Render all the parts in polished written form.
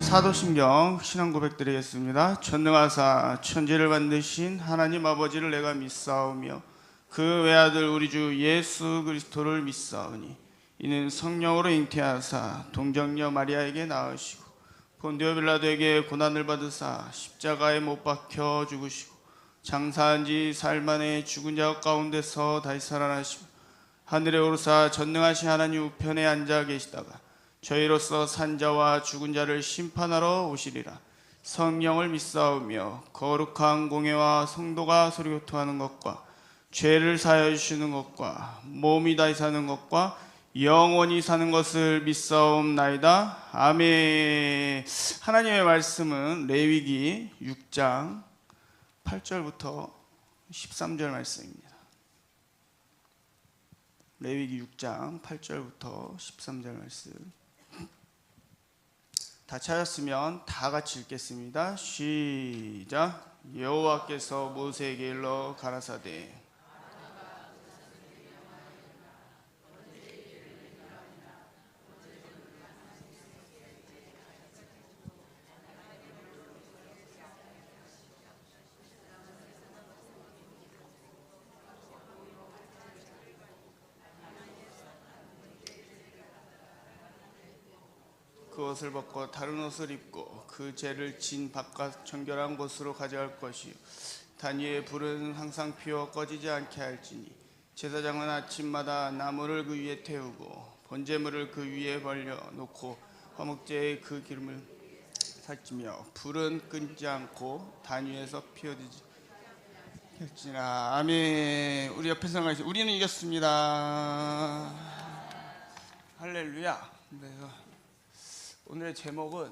사도신경 신앙 고백 드리겠습니다. 전능하사 천지를 만드신 하나님 아버지를 내가 믿사오며 그 외아들 우리 주 예수 그리스도를 믿사오니 이는 성령으로 잉태하사 동정녀 마리아에게 낳으시고 본디오 빌라도에게 고난을 받으사 십자가에 못 박혀 죽으시고 장사한 지 사흘 만에 죽은 자 가운데서 다시 살아나시고 하늘에 오르사 전능하신 하나님 우편에 앉아 계시다가 저희로서 산자와 죽은 자를 심판하러 오시리라. 성령을 믿사오며 거룩한 공회와 성도가 서로교통하는 것과 죄를 사하여 주시는 것과 몸이 다시 사는 것과 영원히 사는 것을 믿사옵나이다. 아멘. 하나님의 말씀은 레위기 6장 8절부터 13절 말씀입니다. 레위기 6장 8절부터 13절 말씀. 다 찾았으면 다 같이 읽겠습니다. 시작. 여호와께서 모세에게 일러 가라사대 그 옷을 벗고 다른 옷을 입고 그 죄를 진 바깥 정결한 곳으로 가져갈 것이요 단 위에 불은 항상 피워 꺼지지 않게 할지니 제사장은 아침마다 나무를 그 위에 태우고 번제물을 그 위에 벌려 놓고 화목제에 그 기름을 살찌며 불은 끄지 않고 단 위에서 피워지지 않겠지라. 아멘. 우리 옆에서 가시 우리는 이겼습니다. 할렐루야. 그래서 오늘의 제목은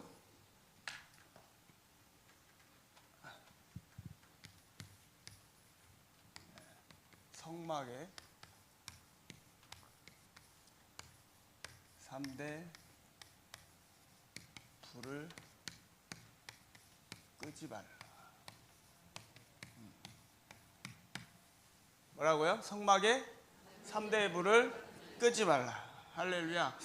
성막의 3대 불을 끄지 말라. 뭐라고요? 성막의 3대 불을 끄지 말라. 할렐루야.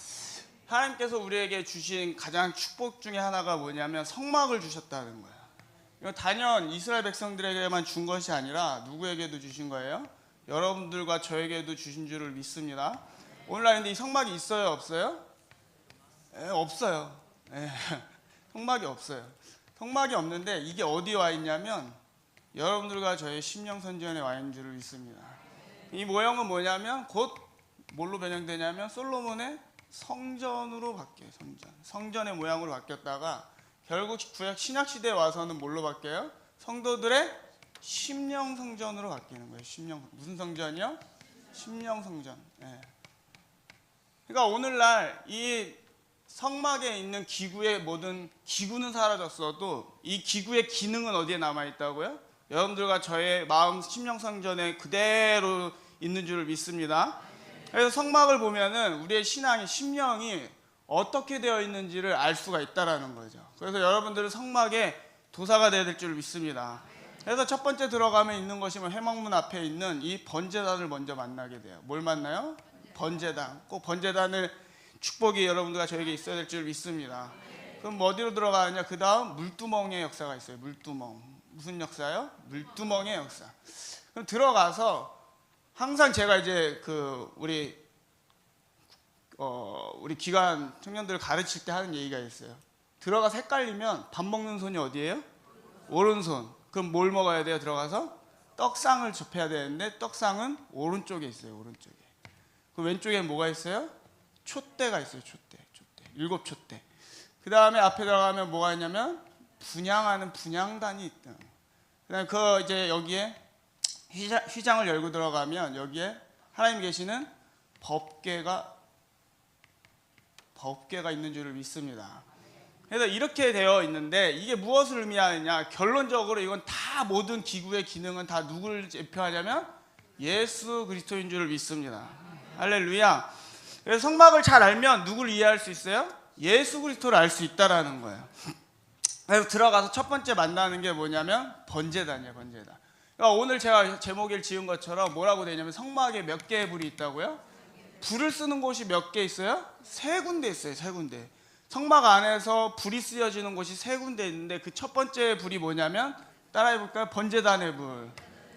하나님께서 우리에게 주신 가장 축복 중에 하나가 뭐냐면 성막을 주셨다는 거예요. 이거 단연 이스라엘 백성들에게만 준 것이 아니라 누구에게도 주신 거예요? 여러분들과 저에게도 주신 줄을 믿습니다. 오늘날 근데 이 성막이 있어요? 없어요? 없어요. 성막이 없어요. 성막이 없는데 이게 어디에 와 있냐면 여러분들과 저의 심령선지원에 와 있는 줄을 믿습니다. 이 모형은 뭐냐면 곧 뭘로 변형되냐면 솔로몬의 성전으로 바뀌어요. 성전의 모양으로 바뀌었다가 결국 구약 신약 시대에 와서는 뭘로 바뀌어요? 성도들의 심령 성전으로 바뀌는 거예요. 심령 무슨 성전이요? 심령 성전. 그러니까 오늘날 이 성막에 있는 기구의 모든 기구는 사라졌어도 이 기구의 기능은 어디에 남아 있다고요? 여러분들과 저의 마음 심령 성전에 그대로 있는 줄을 믿습니다. 그래서 성막을 보면은 우리의 신앙의 심령이 어떻게 되어 있는지를 알 수가 있다라는 거죠. 그래서 여러분들은 성막의 도사가 되어야 될 줄 믿습니다. 그래서 첫 번째 들어가면 있는 것이 회막문 앞에 있는 이 번제단을 먼저 만나게 돼요. 뭘 만나요? 번제단. 꼭 번제단을 축복이 여러분들과 저에게 있어야 될 줄 믿습니다. 그럼 어디로 들어가느냐? 그 다음 물두멍의 역사가 있어요. 물두멍. 무슨 역사요? 물두멍의 역사. 그럼 들어가서 항상 제가 이제 우리 기관 청년들을 가르칠 때 하는 얘기가 있어요. 들어가서 헷갈리면 밥 먹는 손이 어디예요? 오른손. 그럼 뭘 먹어야 돼요? 들어가서 떡상을 접해야 되는데 떡상은 오른쪽에 있어요. 오른쪽에. 그 왼쪽에 뭐가 있어요? 촛대가 있어요. 촛대. 7촛대. 그 다음에 앞에 들어가면 뭐가 있냐면 분향하는 분향단이 있다. 그 다음에 이제 여기에 휘장을 열고 들어가면 여기에 하나님 계시는 법궤가 있는 줄을 믿습니다. 그래서 이렇게 되어 있는데 이게 무엇을 의미하느냐? 결론적으로 이건 다 모든 기구의 기능은 다 누구를 대표하냐면 예수 그리스도인 줄을 믿습니다. 할렐루야. 그래서 성막을 잘 알면 누구를 이해할 수 있어요? 예수 그리스도를 알 수 있다라는 거예요. 그래서 들어가서 첫 번째 만나는 게 뭐냐면 번제단이에요. 번제단. 그러니까 오늘 제가 제목을 지은 것처럼 뭐라고 되냐면 성막에 몇 개의 불이 있다고요? 불을 쓰는 곳이 몇 개 있어요? 3군데 있어요. 3군데. 성막 안에서 불이 쓰여지는 곳이 세 군데 있는데 그 첫 번째 불이 뭐냐면 따라해 볼까요? 번제단의 불.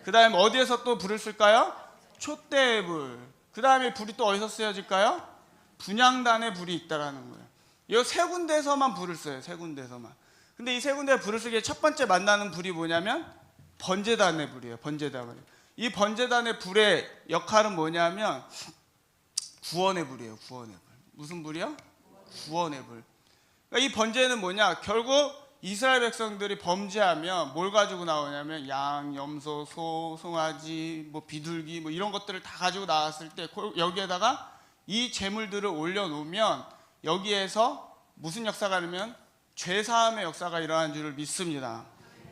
그 다음에 어디에서 또 불을 쓸까요? 촛대의 불. 그 다음에 불이 또 어디서 쓰여질까요? 분향단의 불이 있다라는 거예요. 이 세 군데에서만 불을 써요. 세 군데에서만. 근데 이 세 군데 불을 쓰기에 첫 번째 만나는 불이 뭐냐면 번제단의 불이에요. 번제단의 불. 이 번제단의 불의 역할은 뭐냐면 구원의 불이에요. 구원의 불. 무슨 불이요? 구원의 불. 그러니까 이 번제는 뭐냐? 결국 이스라엘 백성들이 범죄하면 뭘 가지고 나오냐면 양, 염소, 소, 송아지, 뭐 비둘기 뭐 이런 것들을 다 가지고 나왔을 때 여기에다가 이 제물들을 올려놓으면 여기에서 무슨 역사가 일어나면 죄사함의 역사가 일어나는 줄을 믿습니다.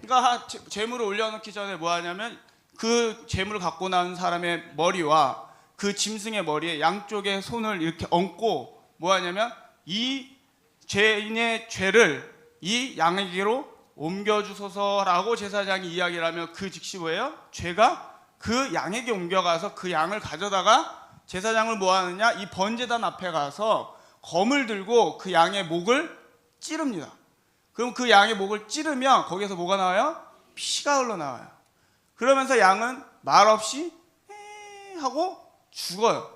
그러니까 제물을 올려놓기 전에 뭐 하냐면 그 제물을 갖고 나온 사람의 머리와 그 짐승의 머리에 양쪽에 손을 이렇게 얹고 뭐 하냐면 이 죄인의 죄를 이 양에게로 옮겨주소서라고 제사장이 이야기를 하면 그 즉시 뭐예요? 죄가 그 양에게 옮겨가서 그 양을 가져다가 제사장을 뭐 하느냐? 이 번제단 앞에 가서 검을 들고 그 양의 목을 찌릅니다. 그럼 그 양의 목을 찌르면 거기에서 뭐가 나와요? 피가 흘러나와요. 그러면서 양은 말없이 하고 죽어요.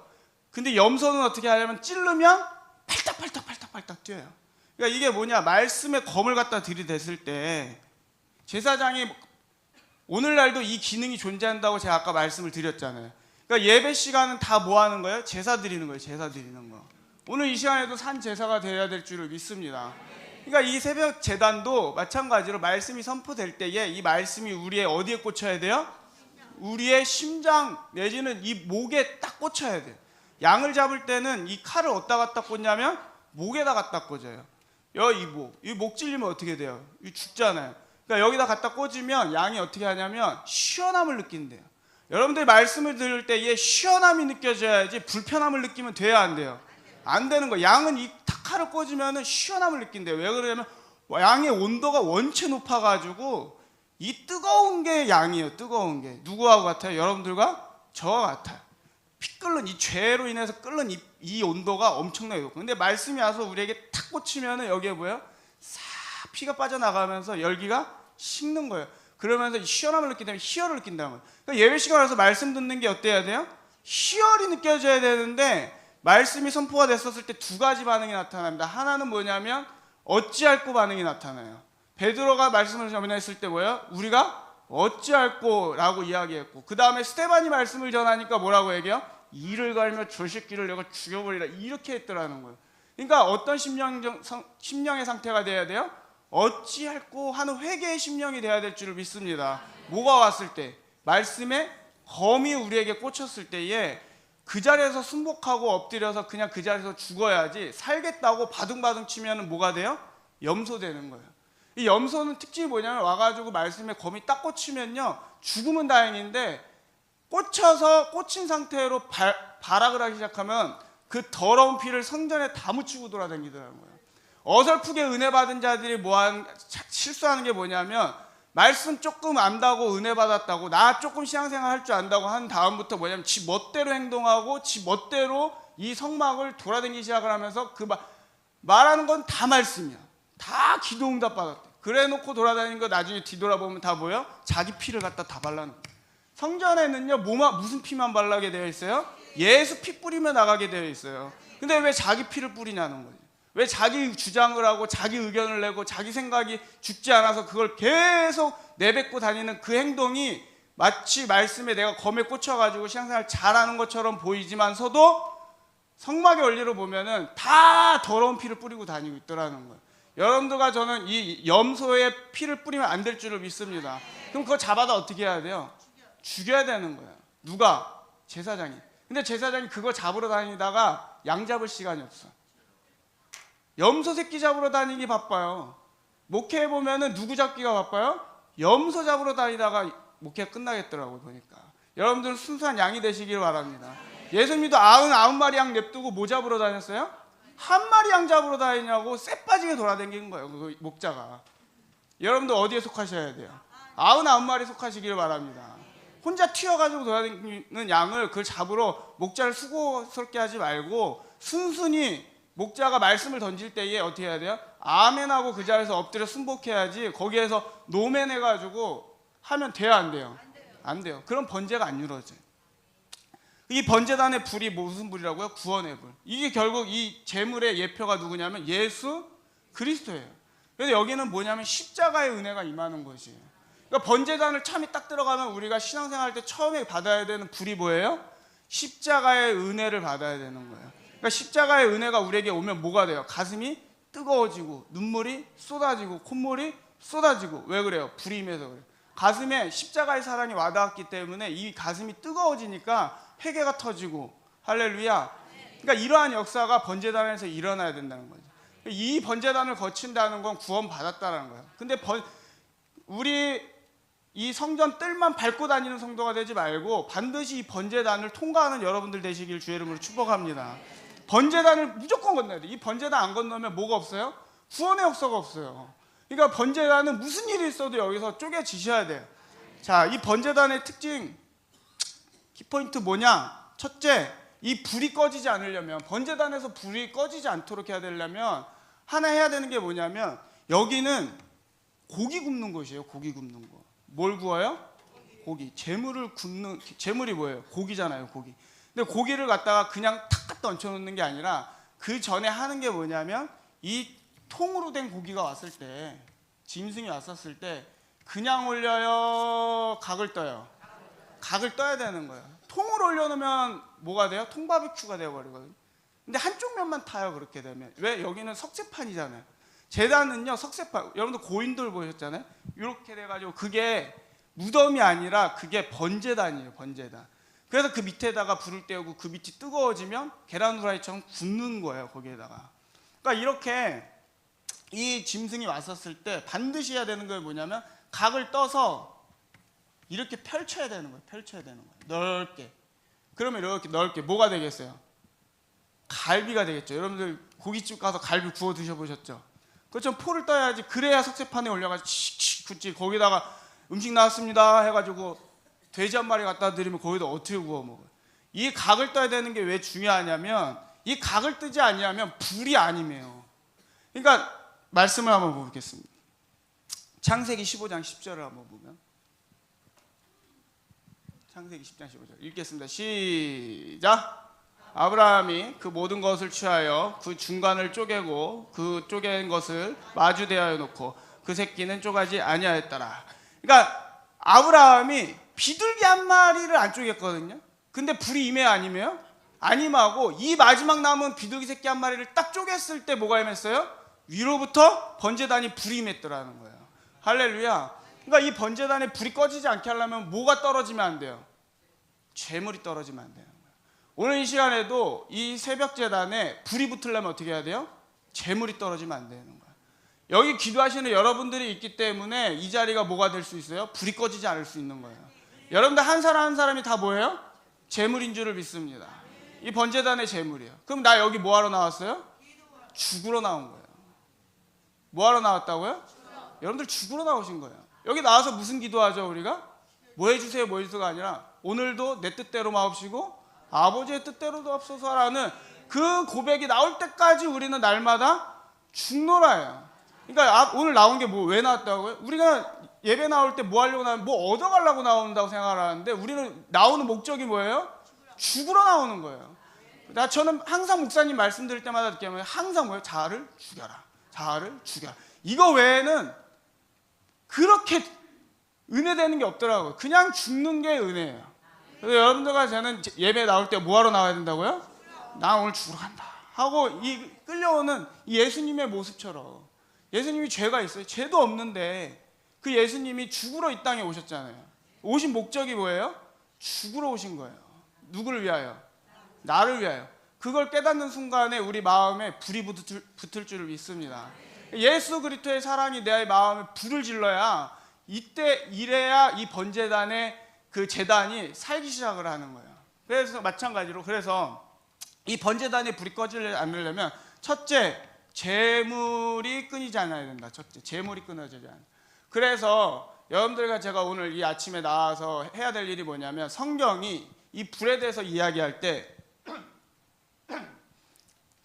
근데 염소는 어떻게 하냐면 찌르면 팔딱팔딱 뛰어요. 그러니까 이게 뭐냐? 말씀의 검을 갖다 들이댔을 때 제사장이 오늘날도 이 기능이 존재한다고 제가 아까 말씀을 드렸잖아요. 그러니까 예배 시간은 다 뭐 하는 거예요? 제사 드리는 거예요. 제사 드리는 거. 오늘 이 시간에도 산 제사가 되어야 될 줄을 믿습니다. 그러니까 이 새벽 제단도 마찬가지로 말씀이 선포될 때에 이 말씀이 우리의 어디에 꽂혀야 돼요? 우리의 심장 내지는 이 목에 딱 꽂혀야 돼요. 양을 잡을 때는 이 칼을 어디다 갖다 꽂냐면 목에다 갖다 꽂아요. 이 목 찔리면 어떻게 돼요? 이 죽잖아요. 그러니까 여기다 갖다 꽂으면 양이 어떻게 하냐면 시원함을 느낀대요. 여러분들이 말씀을 들을 때에 시원함이 느껴져야지 불편함을 느끼면 돼야 안 돼요? 안 되는 거예요. 양은 이 칼을 꽂으면 시원함을 느낀대요. 왜 그러냐면 양의 온도가 원체 높아가지고 이 뜨거운 게 양이에요. 뜨거운 게 누구하고 같아요? 여러분들과 저와 같아요. 피 끓는 이 죄로 인해서 끓는 이 온도가 엄청나게 높고, 근데 말씀이 와서 우리에게 탁 꽂히면은 여기에 뭐예요? 싹 피가 빠져나가면서 열기가 식는 거예요. 그러면서 시원함을 느끼게 되면 희열을 느낀다는 거예요. 그러니까 예배 시간에 와서 말씀 듣는 게 어때야 돼요? 희열이 느껴져야 되는데 말씀이 선포가 됐었을 때 두 가지 반응이 나타납니다. 하나는 뭐냐면 어찌할꼬 반응이 나타나요. 베드로가 말씀을 전했을 때 뭐예요? 우리가 어찌할꼬라고 이야기했고, 그 다음에 스데반이 말씀을 전하니까 뭐라고 얘기해요? 이를 갈며 저 새끼를 내가 죽여버리라 이렇게 했더라는 거예요. 그러니까 어떤 심령의 상태가 돼야 돼요? 어찌할꼬 하는 회개의 심령이 돼야 될 줄을 믿습니다. 뭐가 왔을 때? 말씀에 검이 우리에게 꽂혔을 때에 그 자리에서 순복하고 엎드려서 그냥 그 자리에서 죽어야지, 살겠다고 바둥바둥 치면 뭐가 돼요? 염소 되는 거예요. 이 염소는 특징이 뭐냐면 와가지고 말씀에 검이 딱 꽂히면요 죽으면 다행인데 꽂힌 상태로 발악을 하기 시작하면 그 더러운 피를 성전에 다 묻히고 돌아다니더라는 거예요. 어설프게 은혜 받은 자들이 실수하는 게 뭐냐면 말씀 조금 안다고 은혜 받았다고 나 조금 신앙생활 할 줄 안다고 한 다음부터 뭐냐면 지 멋대로 행동하고 지 멋대로 이 성막을 돌아다니기 시작을 하면서 그 말하는 건 다 말씀이야. 다 기도 응답 받았대. 그래 놓고 돌아다니는 거 나중에 뒤돌아보면 다 뭐예요? 자기 피를 갖다 다 발라놓은 거예요. 성전에는요 무슨 피만 발라게 되어 있어요? 예수 피 뿌리며 나가게 되어 있어요. 근데 왜 자기 피를 뿌리냐는 거예요. 왜 자기 주장을 하고 자기 의견을 내고 자기 생각이 죽지 않아서 그걸 계속 내뱉고 다니는 그 행동이 마치 말씀에 내가 검에 꽂혀가지고 신앙생활 잘하는 것처럼 보이지만서도 성막의 원리로 보면은 다 더러운 피를 뿌리고 다니고 있더라는 거예요. 여러분들과 저는 이 염소의 피를 뿌리면 안 될 줄을 믿습니다. 그럼 그거 잡아다 어떻게 해야 돼요? 죽여야 되는 거예요. 누가? 제사장이. 근데 제사장이 그거 잡으러 다니다가 양 잡을 시간이 없어. 염소 새끼 잡으러 다니기 바빠요. 목회해 보면은 누구 잡기가 바빠요? 염소 잡으러 다니다가 목회가 끝나겠더라고요 보니까. 여러분들은 순수한 양이 되시길 바랍니다. 예수님도 99마리 양 냅두고 뭐 잡으러 다녔어요? 한 마리 양 잡으러 다니냐고 쎄 빠지게 돌아다니는 거예요 그 목자가. 여러분들 어디에 속하셔야 돼요? 99마리 속하시길 바랍니다. 혼자 튀어가지고 돌아다니는 양을 그걸 잡으러 목자를 수고스럽게 하지 말고 순순히 목자가 말씀을 던질 때에 어떻게 해야 돼요? 아멘하고 그 자리에서 엎드려 순복해야지 거기에서 노멘 해가지고 하면 돼요, 안 돼요? 안 돼요. 그럼 번제가 안 이루어져요. 이 번제단의 불이 무슨 불이라고요? 구원의 불. 이게 결국 이 제물의 예표가 누구냐면 예수 그리스도예요. 그래서 여기는 뭐냐면 십자가의 은혜가 임하는 것이에요. 그러니까 번제단을 참이 딱 들어가면 우리가 신앙생활 때 처음에 받아야 되는 불이 뭐예요? 십자가의 은혜를 받아야 되는 거예요. 그러니까 십자가의 은혜가 우리에게 오면 뭐가 돼요? 가슴이 뜨거워지고 눈물이 쏟아지고 콧물이 쏟아지고. 왜 그래요? 불이 임해서 그래요. 가슴에 십자가의 사랑이 와닿았기 때문에 이 가슴이 뜨거워지니까 회개가 터지고. 할렐루야. 그러니까 이러한 역사가 번제단에서 일어나야 된다는 거죠. 이 번제단을 거친다는 건 구원 받았다는 거예요. 근데 우리 이 성전 뜰만 밟고 다니는 성도가 되지 말고 반드시 이 번제단을 통과하는 여러분들 되시길 주의 이름으로 축복합니다. 번제단을 무조건 건너야 돼. 이 번제단 안 건너면 뭐가 없어요? 구원의 역사가 없어요. 그러니까 번제단은 무슨 일이 있어도 여기서 쪼개지셔야 돼요. 자, 이 번제단의 특징, 키포인트 뭐냐? 첫째, 이 불이 꺼지지 않으려면, 번제단에서 불이 꺼지지 않도록 해야 되려면 하나 해야 되는 게 뭐냐면, 여기는 고기 굽는 곳이에요. 고기 굽는 곳. 뭘 구워요? 고기. 재물이 뭐예요? 고기잖아요. 고기. 근데 고기를 갖다가 그냥 탁 갖다 얹혀놓는 게 아니라 그 전에 하는 게 뭐냐면, 이 통으로 된 고기가 왔을 때, 짐승이 왔었을 때 그냥 올려요? 각을 떠요? 각을 떠야 되는 거예요. 통으로 올려놓으면 뭐가 돼요? 통바비큐가 되어버리거든요. 근데 한쪽 면만 타요. 그렇게 되면. 왜? 여기는 석쇠판이잖아요. 제단은요 석쇠판. 여러분들 고인돌 보셨잖아요. 이렇게 돼가지고 그게 무덤이 아니라 그게 번제단이에요. 번제단. 그래서 그 밑에다가 불을 떼우고 그 밑이 뜨거워지면 계란 후라이처럼 굽는 거예요. 거기에다가. 그러니까 이렇게 이 짐승이 왔었을 때 반드시 해야 되는 게 뭐냐면 각을 떠서 이렇게 펼쳐야 되는 거예요. 펼쳐야 되는 거예요. 넓게. 그러면 이렇게 넓게 뭐가 되겠어요? 갈비가 되겠죠. 여러분들 고깃집 가서 갈비 구워 드셔보셨죠? 그것처럼 포를 떠야지. 그래야 석쇠판에 올려가지고 칙칙 굳지. 거기다가 음식 나왔습니다 해가지고 돼지 한 마리 갖다 드리면 거기다 어떻게 구워 먹어요? 이 각을 떠야 되는 게 왜 중요하냐면 이 각을 뜨지 않으면 불이 아니에요. 그러니까 말씀을 한번 보겠습니다. 창세기 15장 10절을 한번 보면, 창세기 10장 15절 읽겠습니다. 시작. 아브라함이 그 모든 것을 취하여 그 중간을 쪼개고 그 쪼갠 것을 마주 대하여 놓고 그 새끼는 쪼가지 아니하였더라. 그러니까 아브라함이 비둘기 한 마리를 안 쪼갰거든요. 근데 불이 임해요, 안 임해요? 안 임하고 이 마지막 남은 비둘기 새끼 한 마리를 딱 쪼갰을 때 뭐가 임했어요? 위로부터 번제단이 불이 임했더라는 거예요. 할렐루야. 그러니까 이 번제단에 불이 꺼지지 않게 하려면 뭐가 떨어지면 안 돼요? 재물이 떨어지면 안 돼요. 오늘 이 시간에도 이 새벽 제단에 불이 붙으려면 어떻게 해야 돼요? 재물이 떨어지면 안 되는 거예요. 여기 기도하시는 여러분들이 있기 때문에 이 자리가 뭐가 될 수 있어요? 불이 꺼지지 않을 수 있는 거예요. 여러분들 한 사람 한 사람이 다 뭐예요? 재물인 줄을 믿습니다. 이 번제단의 재물이에요. 그럼 나 여기 뭐하러 나왔어요? 죽으러 나온 거예요. 뭐하러 나왔다고요? 여러분들 죽으러 나오신 거예요. 여기 나와서 무슨 기도하죠 우리가? 뭐 해주세요 뭐 해주세요가 아니라 오늘도 내 뜻대로 마옵시고 아버지의 뜻대로도 없소서라는 그 고백이 나올 때까지 우리는 날마다 죽노라예요. 그러니까 오늘 나온 게 뭐 왜 나왔다고요? 우리가 예배 나올 때 뭐 하려고 나오면 뭐 얻어가려고 나온다고 생각하는데 우리는 나오는 목적이 뭐예요? 죽으러 나오는 거예요. 저는 항상 목사님 말씀 드릴 때마다 느끼면 항상 뭐예요? 자아를 죽여라. 자아를 죽여라. 이거 외에는 그렇게 은혜되는 게 없더라고요. 그냥 죽는 게 은혜예요. 그래서 여러분들과 저는 예배 나올 때 뭐하러 나와야 된다고요? 나 오늘 죽으러 간다 하고 이 끌려오는 이 예수님의 모습처럼. 예수님이 죄가 있어요? 죄도 없는데 그 예수님이 죽으러 이 땅에 오셨잖아요. 오신 목적이 뭐예요? 죽으러 오신 거예요. 누구를 위하여? 나를 위하여. 그걸 깨닫는 순간에 우리 마음에 불이 붙을 줄을 믿습니다. 예수 그리스도의 사랑이 내 마음에 불을 질러야 이래야 이 번제단의 그 제단이 살기 시작을 하는 거예요. 그래서 마찬가지로 이 번제단에 불이 꺼지지 않으려면 첫째, 재물이 끊이지 않아야 된다. 첫째, 재물이 끊어지지 않아요. 그래서 여러분들과 제가 오늘 이 아침에 나와서 해야 될 일이 뭐냐면 성경이 이 불에 대해서 이야기할 때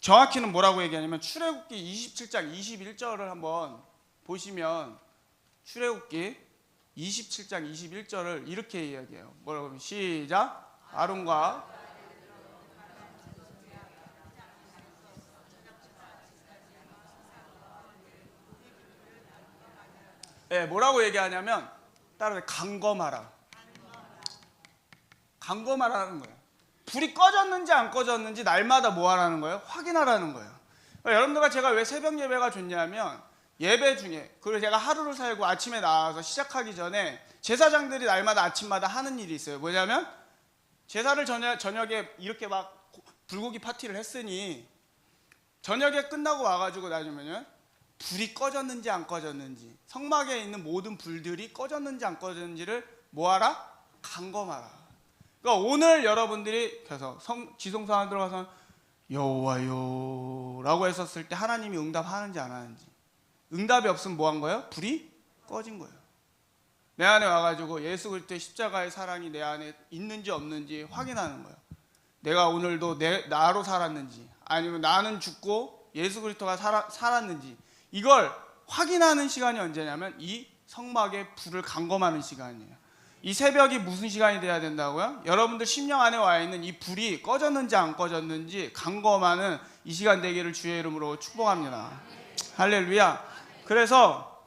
정확히는 뭐라고 얘기하냐면 출애굽기 27장 21절을 한번 보시면 출애굽기 27장 21절을 이렇게 이야기해요. 뭐라고 하면 시작. 아론과 뭐라고 얘기하냐면 따로 강검하라. 강검하라는 거예요. 불이 꺼졌는지 안 꺼졌는지 날마다 뭐 하라는 거예요? 확인하라는 거예요. 그러니까 여러분들과 제가 왜 새벽 예배가 좋냐면 예배 중에, 그리고 제가 하루를 살고 아침에 나와서 시작하기 전에 제사장들이 날마다 아침마다 하는 일이 있어요. 뭐냐면 제사를 저녁에 이렇게 막 불고기 파티를 했으니 저녁에 끝나고 와가지고 나중에는 불이 꺼졌는지 안 꺼졌는지, 성막에 있는 모든 불들이 꺼졌는지 안 꺼졌는지를 뭐하라? 감검하라. 그러니까 오늘 여러분들이 그래서 지성소 안에 들어가서 여호와요 라고 했었을 때 하나님이 응답하는지 안 하는지, 응답이 없으면 뭐 한 거예요? 불이 꺼진 거예요. 내 안에 와가지고 예수 그리스도의 십자가의 사랑이 내 안에 있는지 없는지 확인하는 거예요. 내가 오늘도 나로 살았는지, 아니면 나는 죽고 예수 그리스도가 살았는지, 이걸 확인하는 시간이 언제냐면 이 성막에 불을 감검하는 시간이에요. 이 새벽이 무슨 시간이 돼야 된다고요? 여러분들 심령 안에 와 있는 이 불이 꺼졌는지 안 꺼졌는지 감검하는 이 시간 되기를 주의 이름으로 축복합니다. 할렐루야. 그래서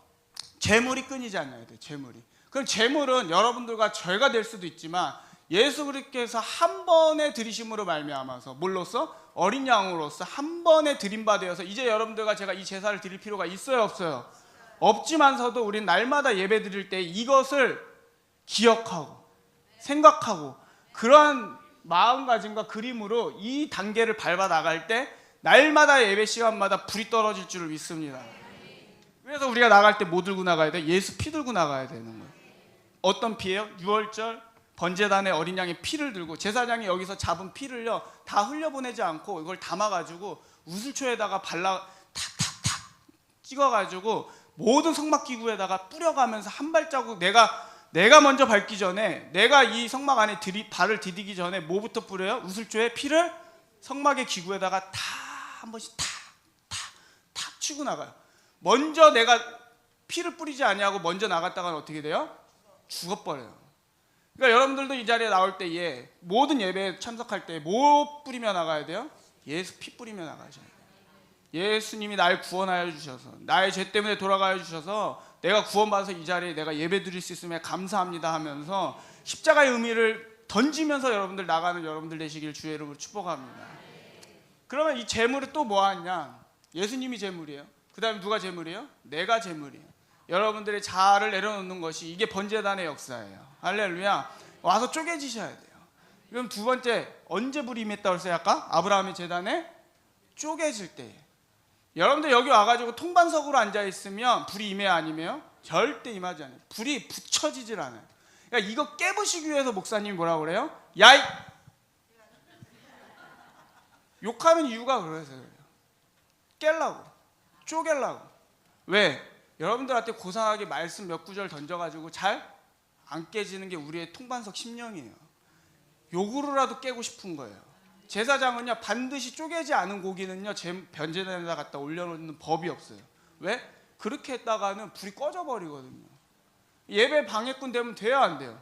재물이 끊이지 않아야 돼요. 재물이. 그럼 재물은 여러분들과 죄가 될 수도 있지만 예수 그리스도께서 한 번의 드리심으로 말미암아서 뭘로써? 어린 양으로서 한 번에 드림받아서 이제 여러분들과 제가 이 제사를 드릴 필요가 있어요, 없어요? 없지만서도 우리는 날마다 예배 드릴 때 이것을 기억하고 생각하고 그러한 마음가짐과 그림으로 이 단계를 밟아 나갈 때 날마다 예배 시간마다 불이 떨어질 줄을 믿습니다. 그래서 우리가 나갈 때 뭐 들고 나가야 돼? 예수 피 들고 나가야 되는 거예요. 어떤 피예요? 유월절 번제단의 어린 양의 피를 들고, 제사장이 여기서 잡은 피를요 다 흘려보내지 않고 이걸 담아가지고 우슬초에다가 발라 탁탁탁 찍어가지고 모든 성막기구에다가 뿌려가면서 한 발자국 내가 먼저 밟기 전에, 내가 이 성막 안에 발을 디디기 전에 뭐부터 뿌려요? 우슬초에 피를 성막의 기구에다가 다 한 번씩 탁 치고 나가요. 먼저 내가 피를 뿌리지 아니하고 먼저 나갔다가는 어떻게 돼요? 죽어버려요. 그러니까 여러분들도 이 자리에 나올 때에 모든 예배에 참석할 때 뭐 뿌리며 나가야 돼요? 예수 피 뿌리며 나가셔야 돼요. 예수님이 날 구원하여 주셔서, 나의 죄 때문에 돌아가여 주셔서 내가 구원받아서 이 자리에 내가 예배 드릴 수 있음에 감사합니다 하면서 십자가의 의미를 던지면서 여러분들 나가는 여러분들 되시길 주의 이름으로 축복합니다. 그러면 이 재물이 또 뭐 하냐? 예수님이 재물이에요. 그 다음에 누가 재물이에요? 내가 재물이에요. 여러분들의 자아를 내려놓는 것이 이게 번제단의 역사예요. 할렐루야. 와서 쪼개지셔야 돼요. 그럼 두 번째, 언제 불이 임했다고 했어요? 아까 아브라함의 제단에 쪼개질 때. 여러분들 여기 와가지고 통반석으로 앉아있으면 불이 임해야 안 임해요? 절대 임하지 않아요. 불이 붙여지질 않아요. 그러니까 이거 깨부시기 위해서 목사님이 뭐라고 그래요? 야이! 욕하는 이유가 그래서 그래요. 깨려고, 쪼개려고. 왜? 여러분들한테 고상하게 말씀 몇 구절 던져가지고 잘 안 깨지는 게 우리의 통반석 심령이에요. 욕으로라도 깨고 싶은 거예요. 제사장은요 반드시 쪼개지 않은 고기는요 변제단에다 갖다 올려놓는 법이 없어요. 왜? 그렇게 했다가는 불이 꺼져버리거든요. 예배 방해꾼 되면 돼요, 안 돼요?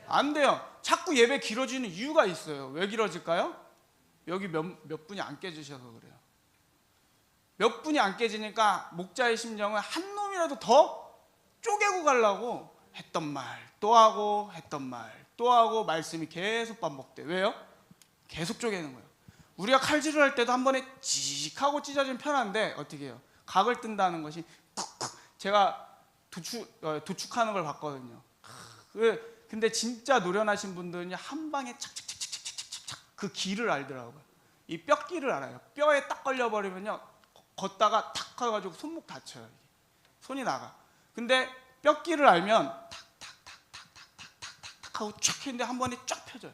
안 돼요. 자꾸 예배 길어지는 이유가 있어요. 왜 길어질까요? 여기 몇 분이 안 깨지셔서 그래요. 몇 분이 안 깨지니까 목자의 심정은 한 놈이라도 더 쪼개고 가려고 했던 말 또 하고 했던 말 또 하고 말씀이 계속 반복돼. 왜요? 계속 쪼개는 거예요. 우리가 칼질을 할 때도 한 번에 찌익 하고 찢어지면 편한데 어떻게 해요? 각을 뜬다는 것이 쿡쿡. 제가 도축하는 걸 봤거든요. 근데 진짜 노련하신 분들은 한 방에 착착착착착착 그 길을 알더라고요. 이 뼈끼를 알아요. 뼈에 딱 걸려버리면요 걷다가 탁 해가지고 손목 다쳐요. 손이 나가. 근데 뼈끼를 알면 탁탁탁탁탁탁탁 하고 쫙 했는데 한 번에 쫙 펴져요.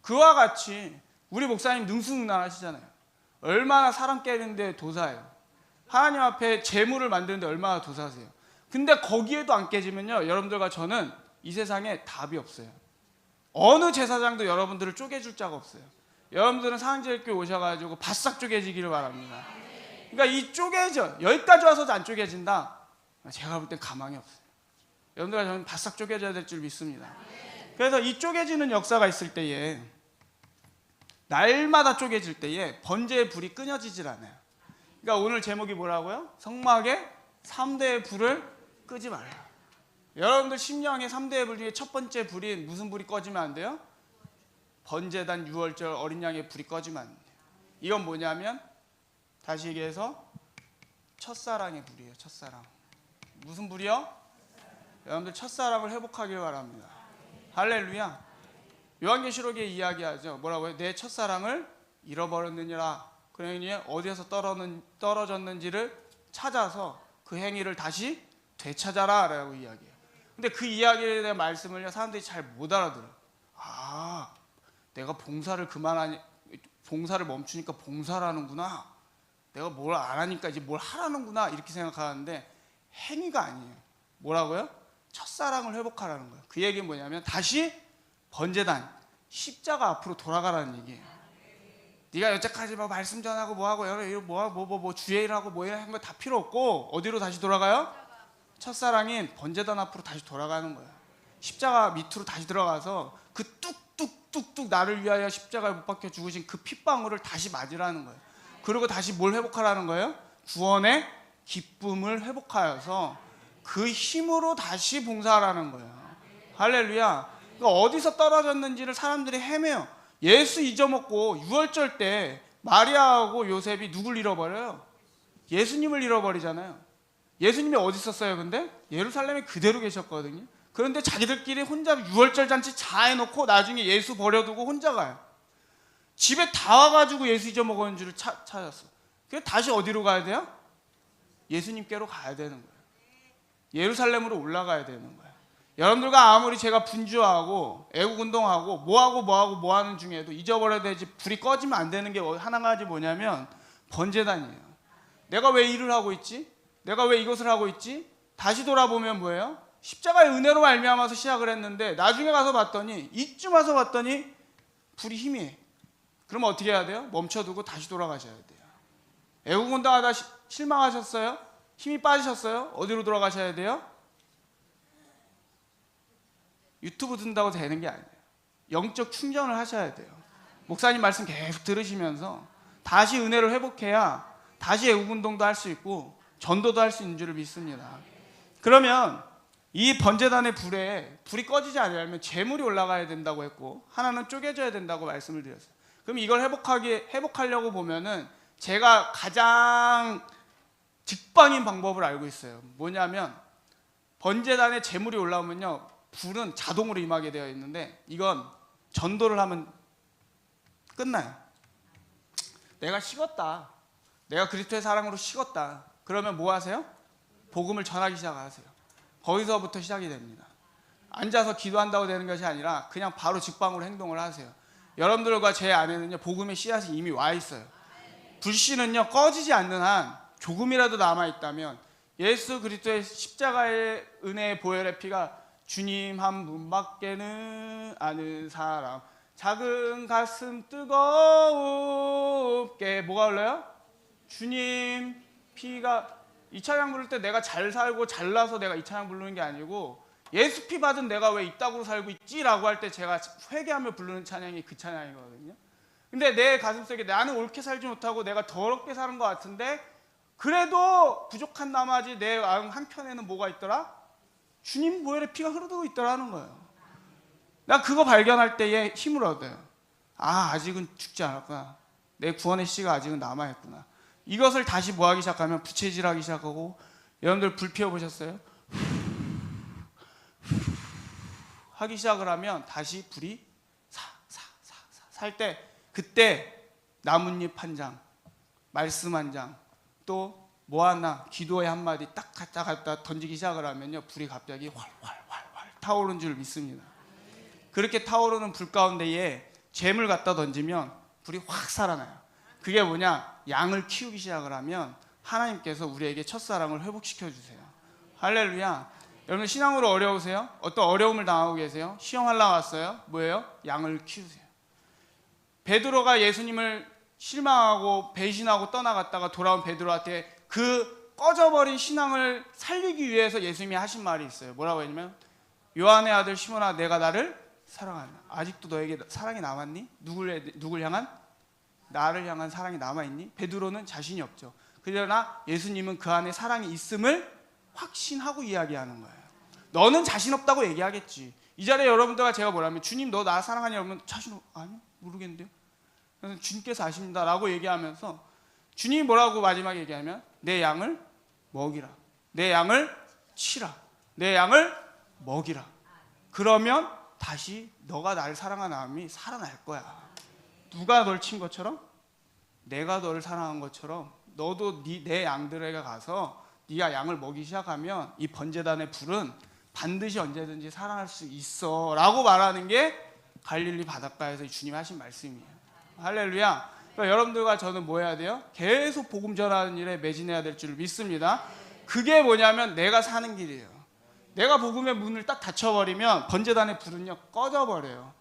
그와 같이 우리 목사님 능수능란하시잖아요. 얼마나 사람 깨는데 도사예요. 하나님 앞에 재물을 만드는데 얼마나 도사세요. 근데 거기에도 안 깨지면요 여러분들과 저는 이 세상에 답이 없어요. 어느 제사장도 여러분들을 쪼개줄 자가 없어요. 여러분들은 사랑제일교회 오셔가지고 바싹 쪼개지기를 바랍니다. 그러니까 이 쪼개져 여기까지 와서도 안 쪼개진다. 제가 볼 땐 가망이 없어요. 여러분들과 저는 바싹 쪼개져야 될 줄 믿습니다. 그래서 이 쪼개지는 역사가 있을 때에 날마다 쪼개질 때에 번제의 불이 끊어지질 않아요. 그러니까 오늘 제목이 뭐라고요? 성막에 3대의 불을 끄지 말라. 여러분들 심령의 3대의 불 중에 첫 번째 불이 무슨 불이 꺼지면 안 돼요? 번제단 유월절 어린 양의 불이 꺼지면 안 돼요. 이건 뭐냐면 다시 얘기해서 첫사랑의 불이에요. 첫사랑. 무슨 불이요? 여러분들 첫사랑을 회복하길 바랍니다. 할렐루야. 요한계시록에 이야기하죠. 뭐라고요? 내 첫사랑을 잃어버렸느니라. 그러니 어디에서 떨어졌는지를 찾아서 그 행위를 다시 되찾아라 라고 이야기해요. 근데 그 이야기에 대한 말씀을 사람들이 잘 못 알아들어요. 아, 내가 봉사를 멈추니까 봉사라는구나. 내가 뭘 안 하니까 이제 뭘 하라는구나 이렇게 생각하는데 행위가 아니에요. 뭐라고요? 첫사랑을 회복하라는 거예요. 그 얘기는 뭐냐면 다시 번제단 십자가 앞으로 돌아가라는 얘기예요. 네가 여태까지 뭐 말씀 전하고 뭐하고 주일하고 뭐 이런 거 다 필요 없고 어디로 다시 돌아가요? 첫사랑인 번제단 앞으로 다시 돌아가는 거예요. 십자가 밑으로 다시 들어가서 그 뚝뚝뚝뚝 나를 위하여 십자가에 못 박혀 죽으신 그 핏방울을 다시 맞으라는 거예요. 그리고 다시 뭘 회복하라는 거예요? 구원의 기쁨을 회복하여서 그 힘으로 다시 봉사하라는 거예요. 할렐루야. 그러니까 어디서 떨어졌는지를 사람들이 헤매요. 예수 잊어먹고 유월절 때 마리아하고 요셉이 누굴 잃어버려요? 예수님을 잃어버리잖아요. 예수님이 어디 있었어요? 근데 예루살렘에 그대로 계셨거든요. 그런데 자기들끼리 혼자 유월절 잔치 다 해놓고 나중에 예수 버려두고 혼자 가요. 집에 다 와가지고 예수 잊어먹은 줄을 찾았어. 그래서 다시 어디로 가야 돼요? 예수님께로 가야 되는 거예요. 예루살렘으로 올라가야 되는 거예요. 여러분들과 아무리 제가 분주하고 애국운동하고 뭐 하는 중에도 잊어버려야 되지 불이 꺼지면 안 되는 게 하나 가지 뭐냐면 번제단이에요. 내가 왜 일을 하고 있지? 내가 왜 이것을 하고 있지? 다시 돌아보면 뭐예요? 십자가의 은혜로 말미암아서 시작을 했는데 나중에 가서 봤더니 이쯤 와서 봤더니 불이 희미해. 그러면 어떻게 해야 돼요? 멈춰두고 다시 돌아가셔야 돼요. 애국운동하다 실망하셨어요? 힘이 빠지셨어요? 어디로 돌아가셔야 돼요? 유튜브 듣는다고 되는 게 아니에요. 영적 충전을 하셔야 돼요. 목사님 말씀 계속 들으시면서 다시 은혜를 회복해야 다시 애국운동도 할 수 있고 전도도 할 수 있는 줄 믿습니다. 그러면 이 번제단의 불이 꺼지지 않으려면 재물이 올라가야 된다고 했고 하나는 쪼개져야 된다고 말씀을 드렸어요. 그럼 이걸 회복하려고 보면은 제가 가장 직방인 방법을 알고 있어요. 뭐냐면 번제단에 재물이 올라오면요 불은 자동으로 임하게 되어 있는데 이건 전도를 하면 끝나요. 내가 식었다. 내가 그리스도의 사랑으로 식었다. 그러면 뭐 하세요? 복음을 전하기 시작하세요. 거기서부터 시작이 됩니다. 앉아서 기도한다고 되는 것이 아니라 그냥 바로 직방으로 행동을 하세요. 여러분들과 제 안에는요 복음의 씨앗이 이미 와 있어요. 불씨는요 꺼지지 않는 한 조금이라도 남아있다면 예수 그리스도의 십자가의 은혜의 보혈의 피가 주님 한 분밖에는 아는 사람 작은 가슴 뜨겁게 뭐가 흘러요? 주님 피가 이 찬양 부를 때 내가 잘 살고 잘나서 내가 이 찬양 부르는 게 아니고 예수 피 받은 내가 왜 이따구로 살고 있지라고 할 때 제가 회개하며 부르는 찬양이 그 찬양이거든요. 근데 내 가슴속에 나는 옳게 살지 못하고 내가 더럽게 사는 것 같은데 그래도 부족한 나머지 내 마음 한켠에는 뭐가 있더라? 주님 보혈의 피가 흐르고 있더라는 거예요. 나 그거 발견할 때에 힘을 얻어요. 아 아직은 죽지 않았구나. 내 구원의 씨가 아직은 남아있구나. 이것을 다시 뭐하기 시작하면 부채질하기 시작하고 여러분들 불 피워보셨어요? 하기 시작을 하면 다시 불이 살 때 그때 나뭇잎 한 장, 말씀 한 장, 또 뭐 하나 기도의 한마디 딱 갖다 던지기 시작을 하면요 불이 갑자기 활활활활 타오르는 줄 믿습니다. 그렇게 타오르는 불 가운데에 잼을 갖다 던지면 불이 확 살아나요. 그게 뭐냐? 양을 키우기 시작을 하면 하나님께서 우리에게 첫사랑을 회복시켜 주세요. 할렐루야. 여러분 신앙으로 어려우세요? 어떤 어려움을 당하고 계세요? 시험하려고 왔어요? 뭐예요? 양을 키우세요. 베드로가 예수님을 실망하고 배신하고 떠나갔다가 돌아온 베드로한테 그 꺼져버린 신앙을 살리기 위해서 예수님이 하신 말이 있어요. 뭐라고 했냐면 요한의 아들 시몬아 내가 나를 사랑한다. 아직도 너에게 사랑이 남았니? 누굴 향한? 나를 향한 사랑이 남아있니? 베드로는 자신이 없죠. 그러나 예수님은 그 안에 사랑이 있음을 확신하고 이야기하는 거예요. 너는 자신 없다고 얘기하겠지. 이 자리에 여러분들과 제가 뭐라면 주님 너 나 사랑하냐? 그러면 자신 아니요 모르겠는데요. 그래서 주님께서 아십니다 라고 얘기하면서 주님이 뭐라고 마지막에 얘기하면 내 양을 먹이라, 내 양을 치라, 내 양을 먹이라. 그러면 다시 너가 나를 사랑하는 마음이 살아날 거야. 누가 널 친 것처럼 내가 너를 사랑한 것처럼 너도 내 양들에게 가서 네가 양을 먹이기 시작하면 이 번제단의 불은 반드시 언제든지 살아날 수 있어 라고 말하는 게 갈릴리 바닷가에서 주님이 하신 말씀이에요. 할렐루야. 그러니까 여러분들과 저는 뭐 해야 돼요? 계속 복음 전하는 일에 매진해야 될 줄 믿습니다. 그게 뭐냐면 내가 사는 길이에요. 내가 복음의 문을 딱 닫혀버리면 번제단의 불은요 꺼져버려요.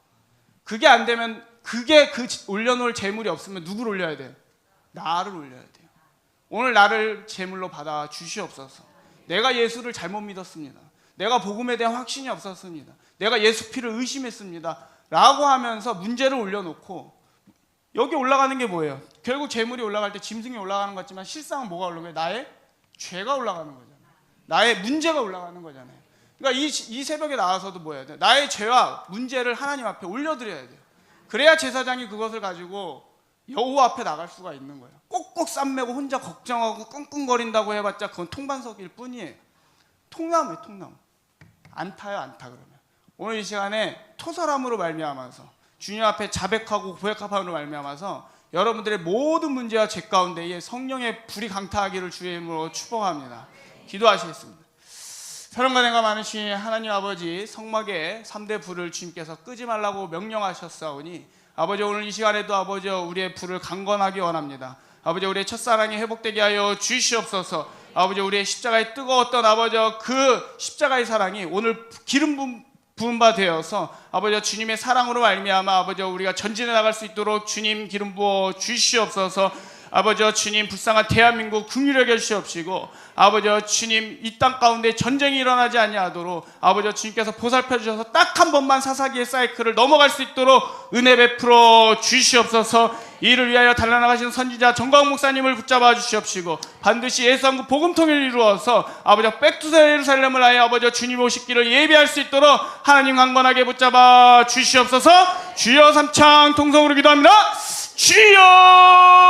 그게 안 되면 그게 그 올려놓을 재물이 없으면 누구를 올려야 돼요? 나를 올려야 돼요. 오늘 나를 제물로 받아 주시옵소서. 내가 예수를 잘못 믿었습니다. 내가 복음에 대한 확신이 없었습니다. 내가 예수 피를 의심했습니다 라고 하면서 문제를 올려놓고 여기 올라가는 게 뭐예요? 결국 재물이 올라갈 때 짐승이 올라가는 것 같지만 실상은 뭐가 올라가는 거예요? 나의 죄가 올라가는 거잖아요. 나의 문제가 올라가는 거잖아요. 그러니까 이 새벽에 나와서도 뭐 해야 돼요? 나의 죄와 문제를 하나님 앞에 올려드려야 돼요. 그래야 제사장이 그것을 가지고 여호와 앞에 나갈 수가 있는 거예요. 꼭꼭 쌈매고 혼자 걱정하고 끙끙거린다고 해봤자 그건 통반석일 뿐이에요. 통나무예요, 통나무. 안 타요, 안 타. 그러면 오늘 이 시간에 토설함으로 말미암아서 주님 앞에 자백하고 고백함으로 말미암아서 여러분들의 모든 문제와 죄 가운데에 성령의 불이 강타하기를 주의 이름으로 축복합니다. 기도하시겠습니다. 사랑과 내가 많으신 하나님 아버지, 성막에 3대 불을 주님께서 끄지 말라고 명령하셨사오니 아버지 오늘 이 시간에도 아버지 우리의 불을 강건하게 원합니다. 아버지 우리의 첫사랑이 회복되게 하여 주시옵소서. 아버지 우리의 십자가의 뜨거웠던 아버지 그 십자가의 사랑이 오늘 기름 부은 바 되어서 아버지 주님의 사랑으로 말미암아 아버지 우리가 전진해 나갈 수 있도록 주님 기름 부어 주시옵소서. 아버지 주님 불쌍한 대한민국 긍휼히 여겨 주시옵시고 아버지 주님 이 땅 가운데 전쟁이 일어나지 아니하도록 아버지 주님께서 보살펴 주셔서 딱 한 번만 사사기의 사이클을 넘어갈 수 있도록 은혜 베풀어 주시옵소서. 이를 위하여 달려나가신 선지자 정광 목사님을 붙잡아 주시옵시고 반드시 예수한국 복음통일을 이루어서 아버지 백투더 예루살렘을 하여 아버지 주님 오시기를 예비할 수 있도록 하나님 강건하게 붙잡아 주시옵소서. 주여 삼창 통성으로 기도합니다. 주여.